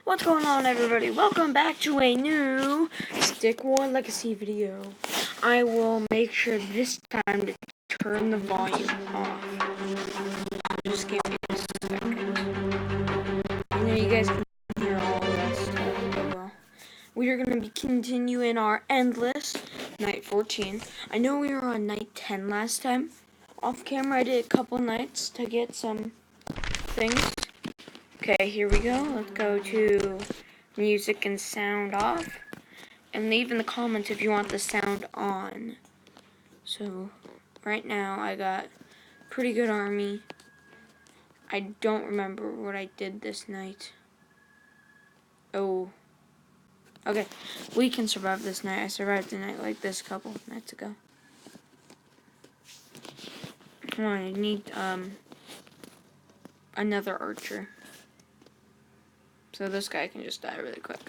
What's going on, everybody? Welcome back to a new Stick War Legacy video. I will make sure this time to turn the volume off. Just give me a second. I know you guys can hear all of that stuff, but well. We are going to be continuing our endless night 14. I know we were on night 10 last time. Off camera, I did a couple nights to get some things. Okay, here we go. Let's go to music and sound off. And leave in the comments if you want the sound on. So, right now I got pretty good army. I don't remember what I did this night. Oh. Okay, we can survive this night. I survived a night like this a couple nights ago. Come on, I need another archer. So this guy can just die really quick.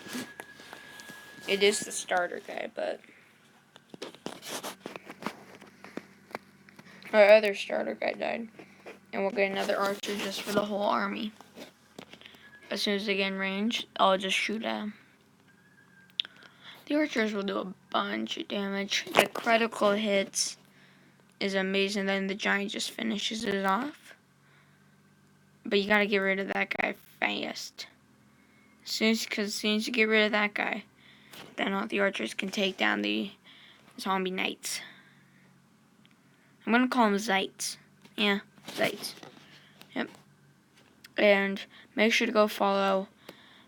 It is the starter guy, but our other starter guy died. And we'll get another archer just for the whole army. As soon as they get in range, I'll just shoot at them. The archers will do a bunch of damage. The critical hits is amazing. Then the giant just finishes it off. But you gotta get rid of that guy fast. As soon as you get rid of that guy, then all the archers can take down the zombie knights. I'm gonna call them Zeits. Yeah, Zeits. Yep. And make sure to go follow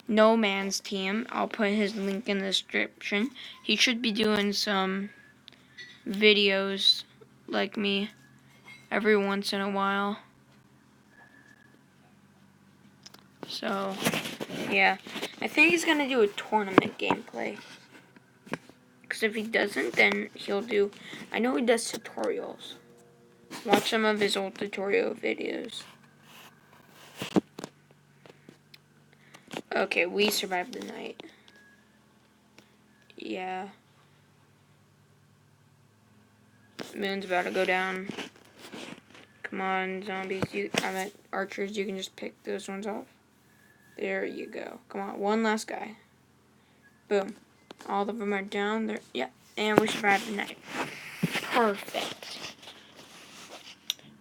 No Man's team. I'll put his link in the description. He should be doing some videos like me every once in a while. So, yeah. I think he's going to do a tournament gameplay. Because if he doesn't, then he'll do... I know he does tutorials. Watch some of his old tutorial videos. Okay, we survived the night. Yeah. Moon's about to go down. Come on, zombies. Archers. You can just pick those ones off. There you go. Come on, one last guy. Boom. All of them are down there. Yeah, and we survived the night. Perfect.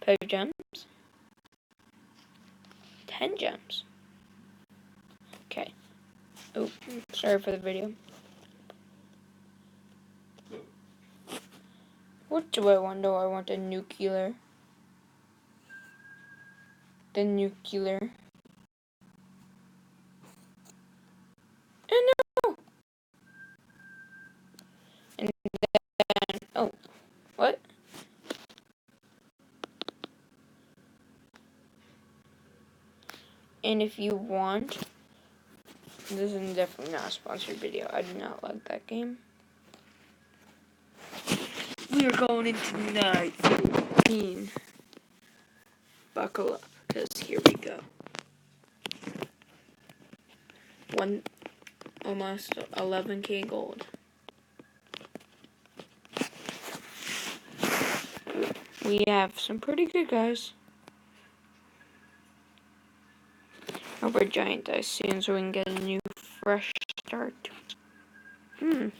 5 gems. 10 gems. Okay. Oh, sorry for the video. What do I want? Do I want a nuclear? The nuclear. Oh no! And then, oh, what? And if you want, this is definitely not a sponsored video. I do not like that game. We are going into night 14. Buckle up, because here we go. Almost 11k gold. We have some pretty good guys. Hope our giant dies soon so we can get a new fresh start. I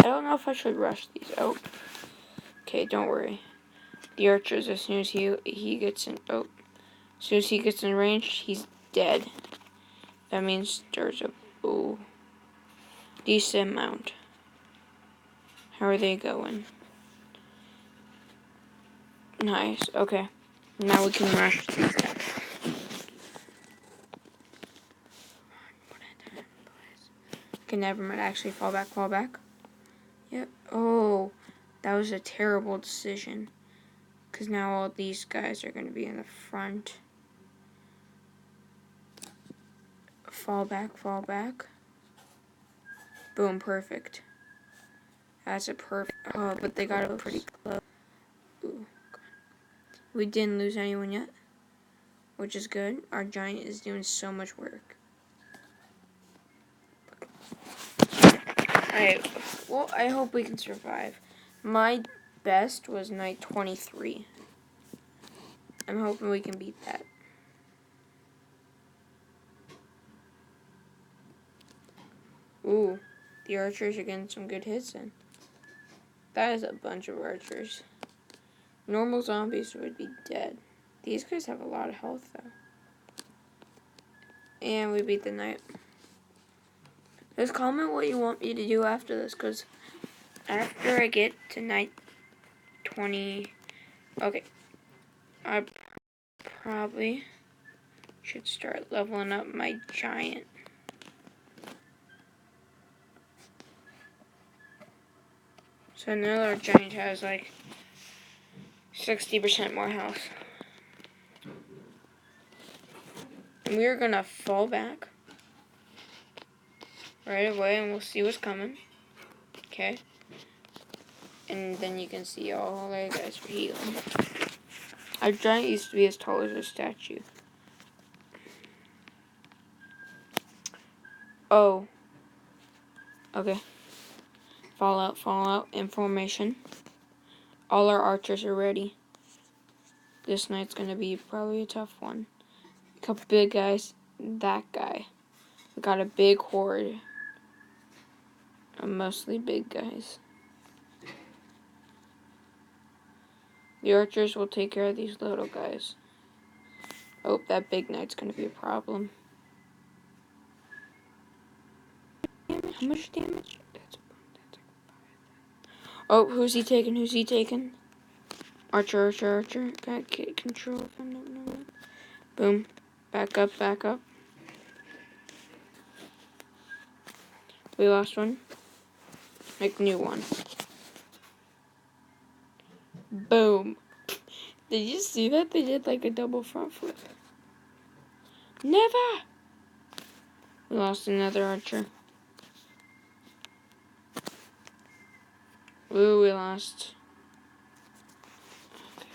don't know if I should rush these out. Okay, don't worry. The archers, as soon as he gets in as soon as he gets in range, he's dead. That means there's a decent amount. How are they going? Nice. Okay. Now we can rush these guys. Okay, never mind. Actually, fall back, fall back. Yep. Oh, that was a terrible decision. Because now all these guys are going to be in the front. Fall back, fall back. Boom, perfect. That's a perfect... Oh, but they got it pretty close. Ooh. We didn't lose anyone yet, which is good. Our giant is doing so much work. Alright, well, I hope we can survive. My best was night 23. I'm hoping we can beat that. Ooh, the archers are getting some good hits in. That is a bunch of archers. Normal zombies would be dead. These guys have a lot of health, though. And we beat the night. Just comment what you want me to do after this, because after I get to night 20... Okay. I probably should start leveling up my giant. So now our giant has like 60% more health. And we're gonna fall back right away and we'll see what's coming. Okay. And then you can see all our guys are healing. Our giant used to be as tall as a statue. Oh. Okay. Fallout, in formation. All our archers are ready. This night's gonna be probably a tough one. A couple big guys. That guy. We got a big horde. Mostly big guys. The archers will take care of these little guys. Oh, that big knight's gonna be a problem. How much damage? Oh, who's he taking? Archer. Gotta get control of him. No. Boom. Back up. We lost one. Make new one. Boom. Did you see that? They did like a double front flip. Never! We lost another archer. Ooh, we lost. Okay.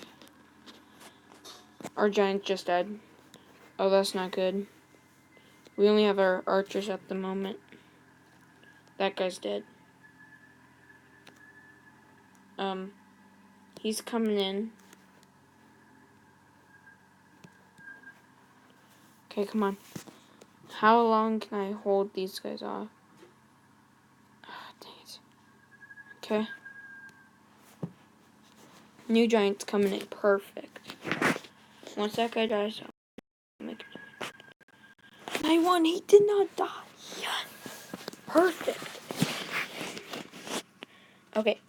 Our giant just died. Oh, that's not good. We only have our archers at the moment. That guy's dead. He's coming in. Okay, come on. How long can I hold these guys off? Oh, dang it. Okay. New giant's coming in. Perfect. Once that guy dies, I'll make it. I won. He did not die. Yes. Perfect. Okay.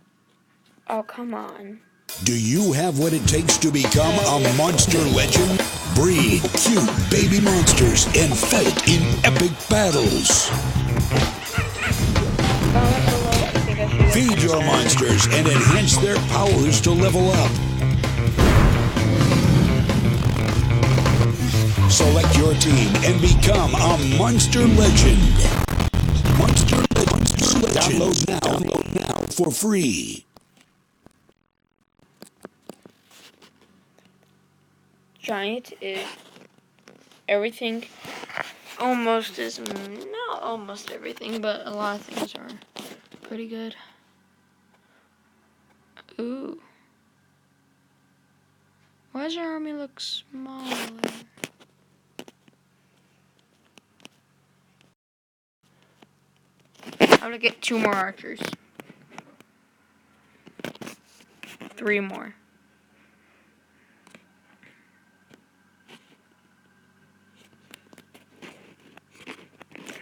Oh, come on. Do you have what it takes to become a monster legend? Breed cute baby monsters and fight in epic battles. Feed your monsters and enhance their powers to level up. Select your team and become a monster legend. Monster Legend. Download now for free. Giant is everything. Almost is not almost everything, but a lot of things are pretty good. Ooh. Why does your army look smaller? I'm gonna get 2 more archers. 3 more.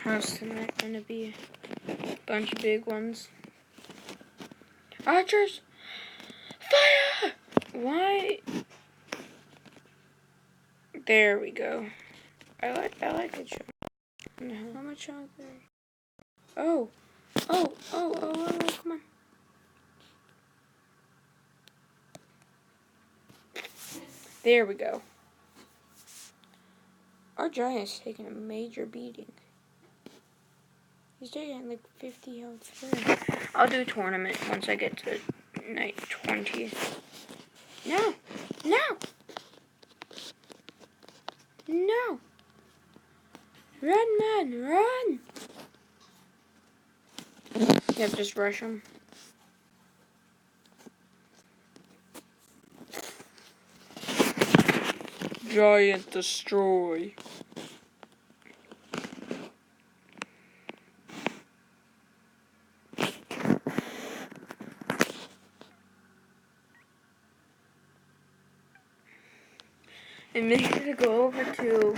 How's tonight gonna be? A bunch of big ones. Archers! Fire! Why? There we go. I like it. How much are there? Oh, come on. There we go. Our giant's taking a major beating. He's taking like 50 health. I'll do a tournament once I get to night 20. No! Run, man, run! Yep, just rush him. Giant destroy. And make sure to go over to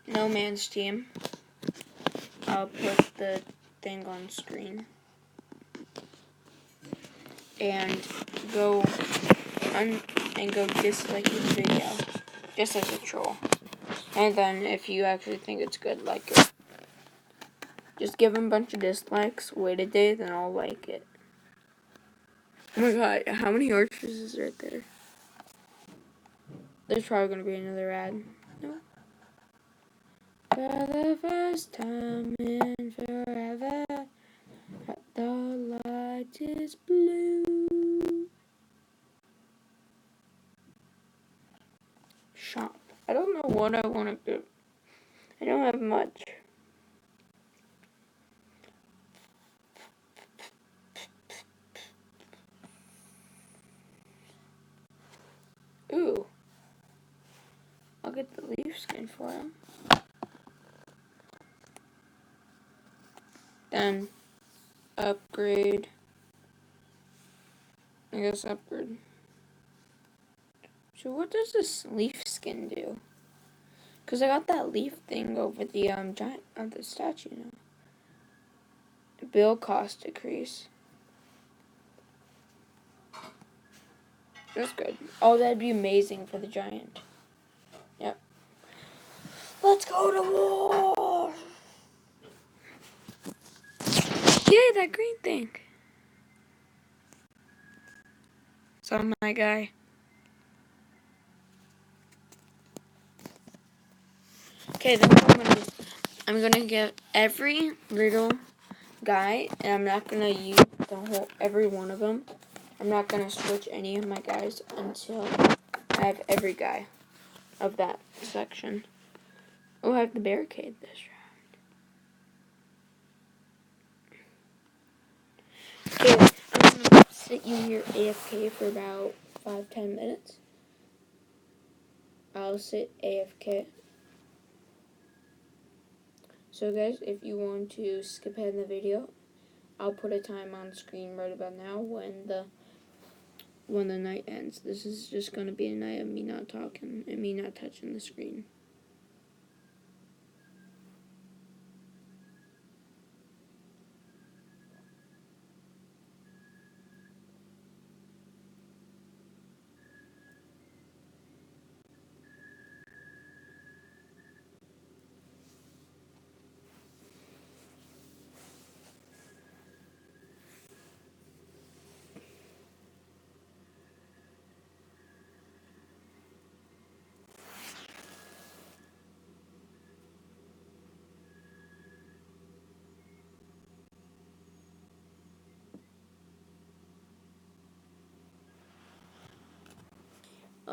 No Man's Team. I'll put the thing on screen. And go dislike the video. Just as a troll. And then if you actually think it's good, like it. Just give him a bunch of dislikes, wait a day, then I'll like it. Oh my god, how many archers is right there? There's probably gonna be another ad. No. For the first time in forever, the light is blue. Shop. I don't know what I want to do. I don't have much. Ooh. I'll get the leaf skin for him. Then upgrade. I guess upgrade. So what does this leaf skin do? Cause I got that leaf thing over the giant of the statue now. Build cost decrease. That's good. Oh, that'd be amazing for the giant. Yep. Let's go to war! Yay, that green thing. So my guy. Okay, then what I'm gonna get every little guy, and I'm not gonna use every one of them. I'm not gonna switch any of my guys until I have every guy of that section. Oh, I have the barricade this round. Okay, I'm gonna sit you here AFK for about 5-10 minutes. I'll sit AFK. So guys, if you want to skip ahead in the video, I'll put a time on screen right about now when the night ends. This is just gonna be a night of me not talking and me not touching the screen.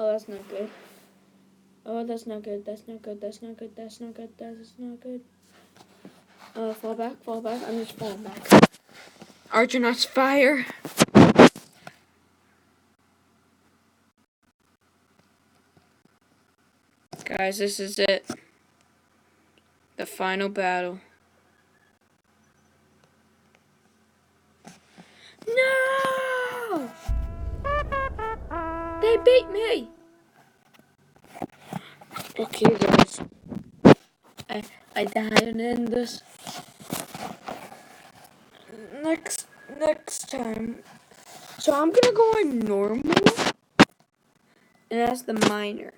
Oh, that's not good. Oh, that's not good. That's not good. That's not good. That's not good. That's not good. Fall back. Fall back. I'm just falling back. Argonauts fire. Guys, this is it. The final battle. No! They beat me! Okay, guys. I died in this. Next time. So I'm gonna go on normal. And that's the minor.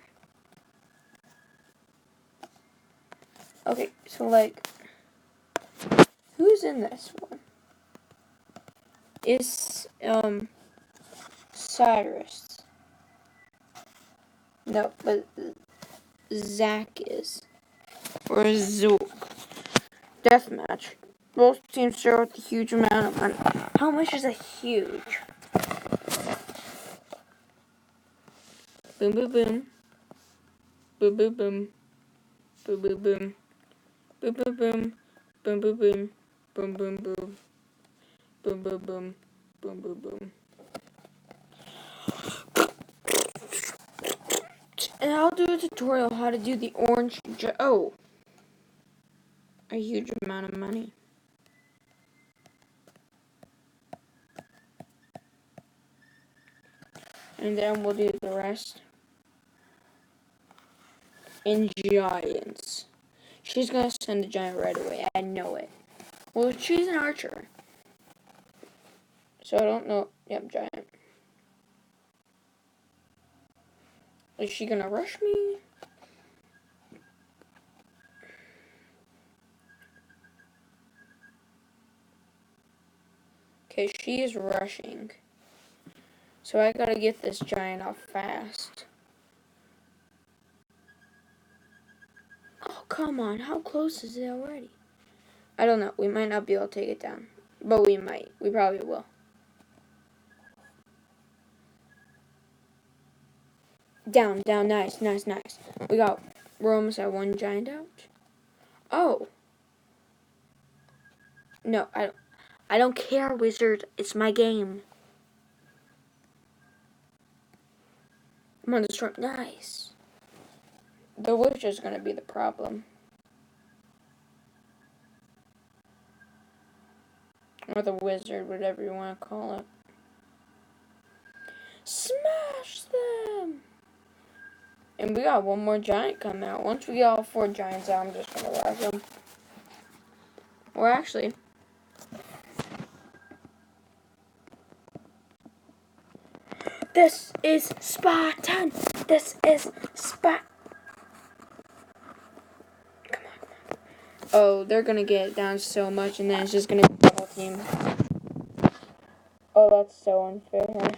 Okay, so like, who's in this one? Is Cyrus. No, but Zach is. Or Zook. Deathmatch. Both teams start with a huge amount of money. How much is a huge? Boom, boom, boom. Boom, boom, boom. Boom, boom, boom. Boom, boom, boom. Boom, boom, boom. Boom, boom, boom. Boom, boom, boom. Boom, boom, boom. And I'll do a tutorial how to do the orange a huge amount of money. And then we'll do the rest in giants. She's gonna send a giant right away. I know it. Well, she's an archer. So I don't know. Yep, giant. Is she gonna rush me? Okay, she is rushing. So I gotta get this giant off fast. Oh, come on. How close is it already? I don't know. We might not be able to take it down. But we might. We probably will. Down, down. Nice, nice, nice. We're almost at one giant out. Oh. No, I don't care, wizard. It's my game. I'm on the storm. Nice. The wizard's gonna be the problem. Or the wizard, whatever you want to call it. Smash them! And we got one more giant coming out. Once we get all 4 giants out, I'm just gonna rush them. Or actually, this is Spartan. This is Spartan. Come on, come on. Oh, they're gonna get it down so much, and then it's just gonna be double team. Oh, that's so unfair.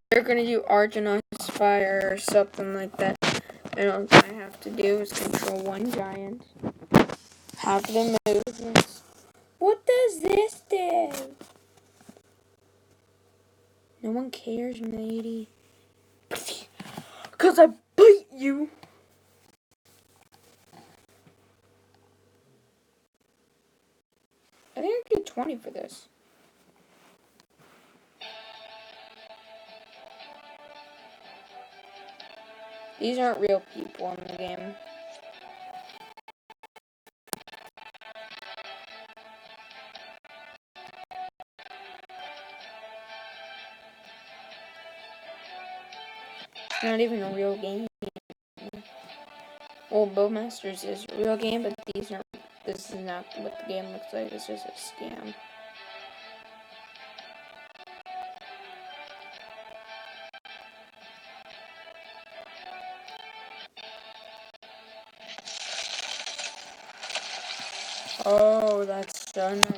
They're gonna do Arjun's fire or something like that. And all I have to do is control one giant. Have the movements. What does this do? No one cares, matey. Cause I bite you. I think I get 20 for this. These aren't real people in the game. It's not even a real game. Well, Bowmasters is a real game, but these aren't. This is not what the game looks like. It's just a scam. Oh, that's so nice.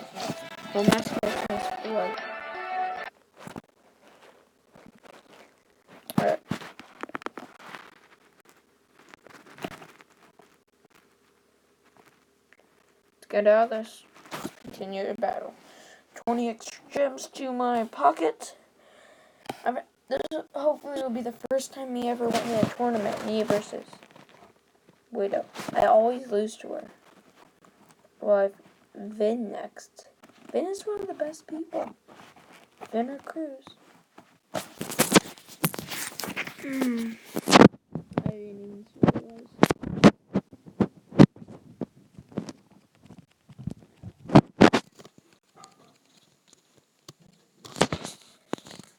Bowmasters has blood. Alright. Let's get out of this. Continue the battle. 20 extra gems to my pocket. This hopefully will be the first time me ever win a tournament. Me versus Widow. I always lose to her. Well, I've Vin next. Vin is one of the best people. Vin or Cruz. I didn't even see what it was.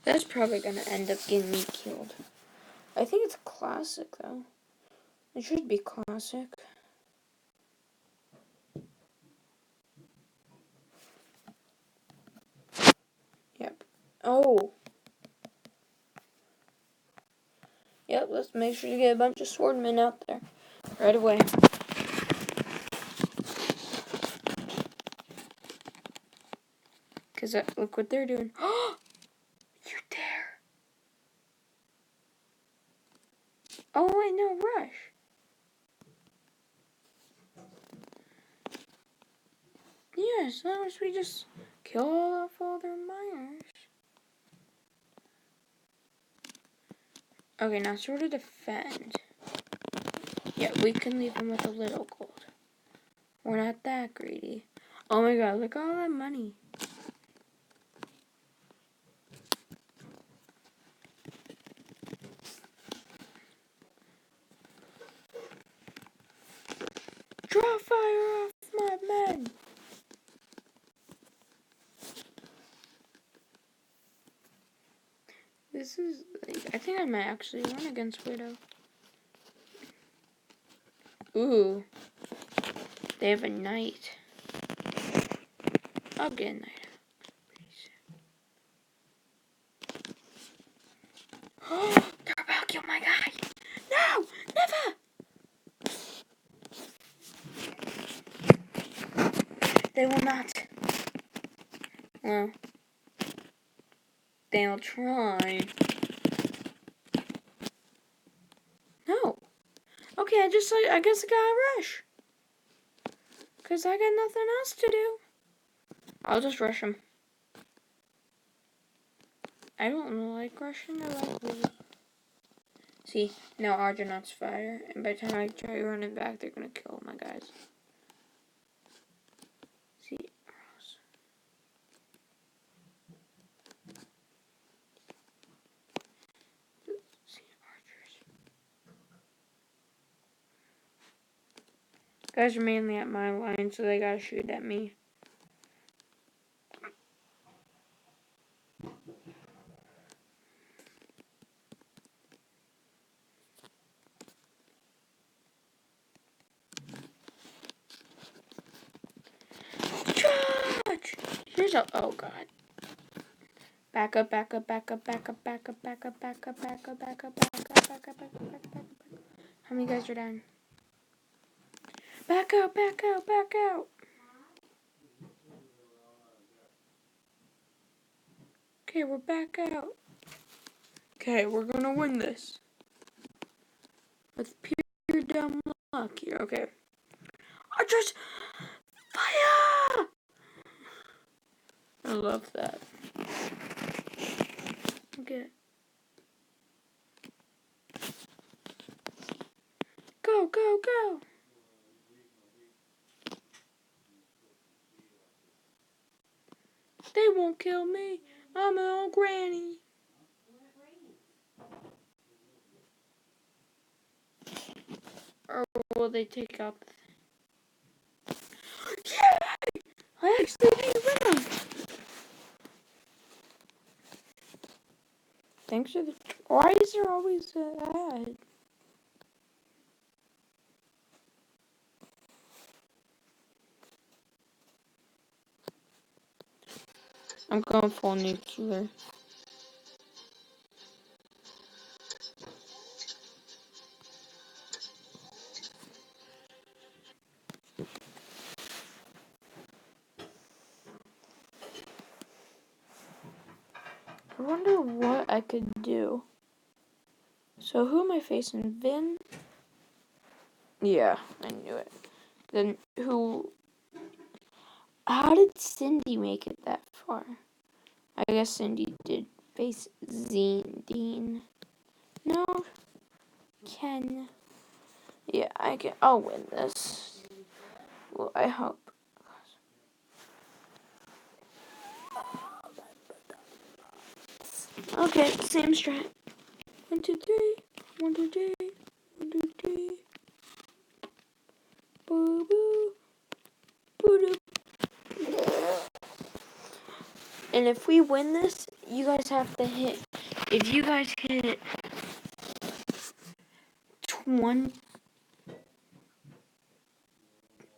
That's probably gonna end up getting me killed. I think it's classic though. It should be classic. Yep. Oh. Yep, let's make sure to get a bunch of swordmen out there. Right away. Because look what they're doing. Oh! You dare. Oh, wait, no, rush. Yes, as long as we just kill off all their miners. Okay, now sort of defend. Yeah, we can leave them with a little gold. We're not that greedy. Oh my god, look at all that money. Draw fire off my men. think I might actually run against Widow. Ooh. They have a knight. I'll get a knight. Oh, they're about to kill my guy. No, never. They will not. Well, they'll try. No. Okay, I guess I gotta rush. Cause I got nothing else to do. I'll just rush him. I don't like rushing. I like moving. See, now Argonauts fire, and by the time I try running back, they're gonna kill my guys. See, arrows. See, archers. Guys are mainly at my line, so they gotta shoot at me. Charge! Here's a. Oh god. Back up, back up, back up, back up, back up, back up, back up, back up, back up, back up, back up, back up, back up. How many guys are down? Back out, back out, back out. Okay, we're back out. Okay, we're gonna win this. With pure dumb luck here. Okay. Archers! Fire! I love that. Okay. Go, go, go! They won't kill me. I'm an old granny. Or will they take out the thing? Yay! I actually did win them. Thanks for the. Why is there always an ad? I'm going full nuclear. I wonder what I could do. So who am I facing? Vin? Yeah, I knew it. Then who? How did Cindy make it that far? I guess Cindy did face Dean. No, Ken. Yeah, I'll win this. Well, I hope. Okay, same strat. 1, 2, 3. 1, 2, 3. 1, 2, 3. Boo boo. Boo doo. And if we win this, you guys have to hit. If you guys hit 20.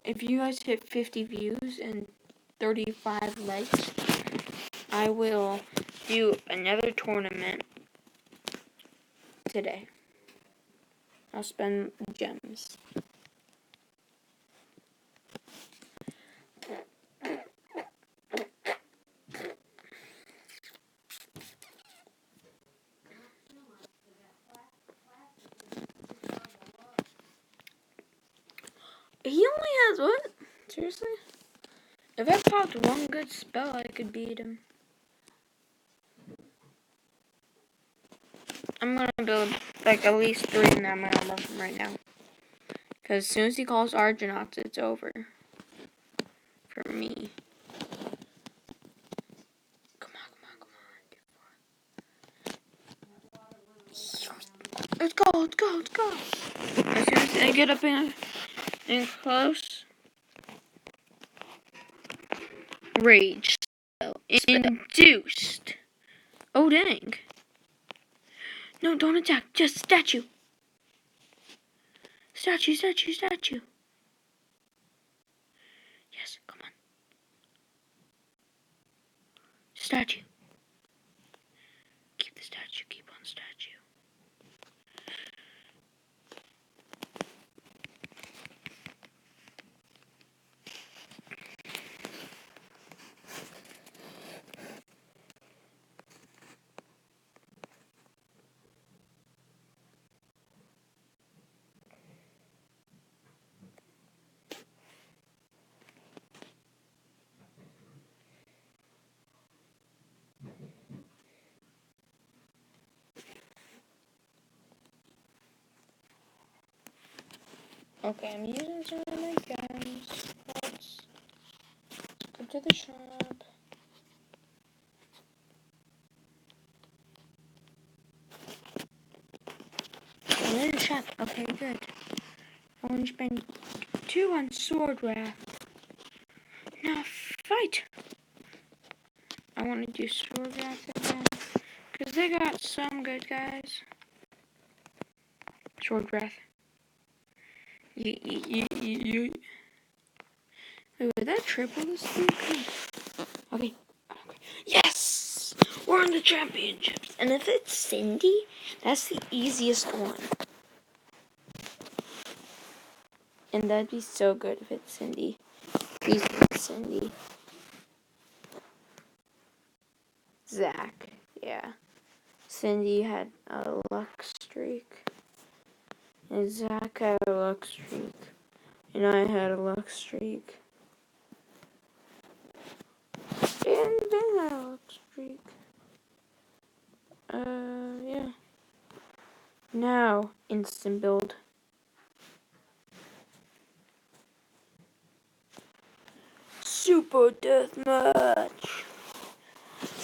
If you guys hit 50 views and 35 likes, I will do another tournament today. I'll spend gems. He only has what? Seriously? If I popped one good spell, I could beat him. I'm gonna build like at least 3 and I'm gonna love him right now. Because as soon as he calls Argonauts, it's over. For me. Come on, come on, come on. Let's go, let's go, let's go. As soon as I get up in close. Rage. Induced. Oh, dang. No, don't attack. Just statue. Statue, statue, statue. Yes, come on. Statue. Keep the statue. Keep on statue. Okay, I'm using some of my guns. Let's go to the shop. I'm in the shop. Okay, good. I want to spend 2 on sword wrath. Now fight! I want to do sword wrath again. Because they got some good guys. Sword wrath. Wait, would that triple this thing? Okay. Yes! We're in the championships. And if it's Cindy, that's the easiest one. And that'd be so good if it's Cindy. Please be Cindy. Zach. Yeah. Cindy had a luck streak. And Zach had a luck streak. And I had a luck streak. And Ben had a luck streak. Yeah. Now, instant build. Super deathmatch.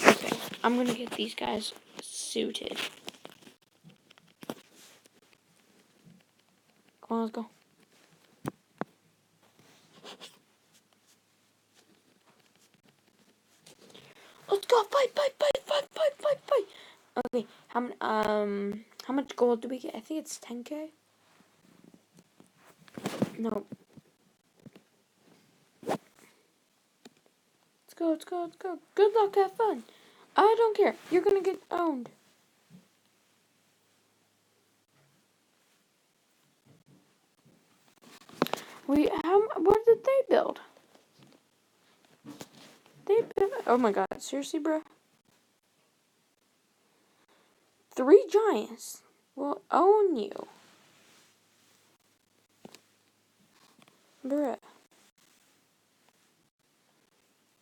Okay, I'm gonna get these guys suited. Come on, let's go. Let's go, fight. Okay, how much gold do we get? I think it's 10k. No. Let's go. Good luck, have fun. I don't care. You're gonna get owned. Wait, what did they build? Oh my god, seriously, bro? 3 giants will own you. Bruh.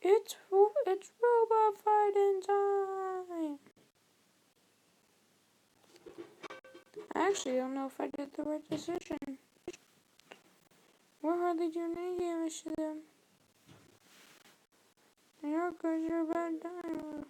It's robot fighting time. I actually don't know if I did the right decision. We're hardly doing any damage to them. You're good, you're about time.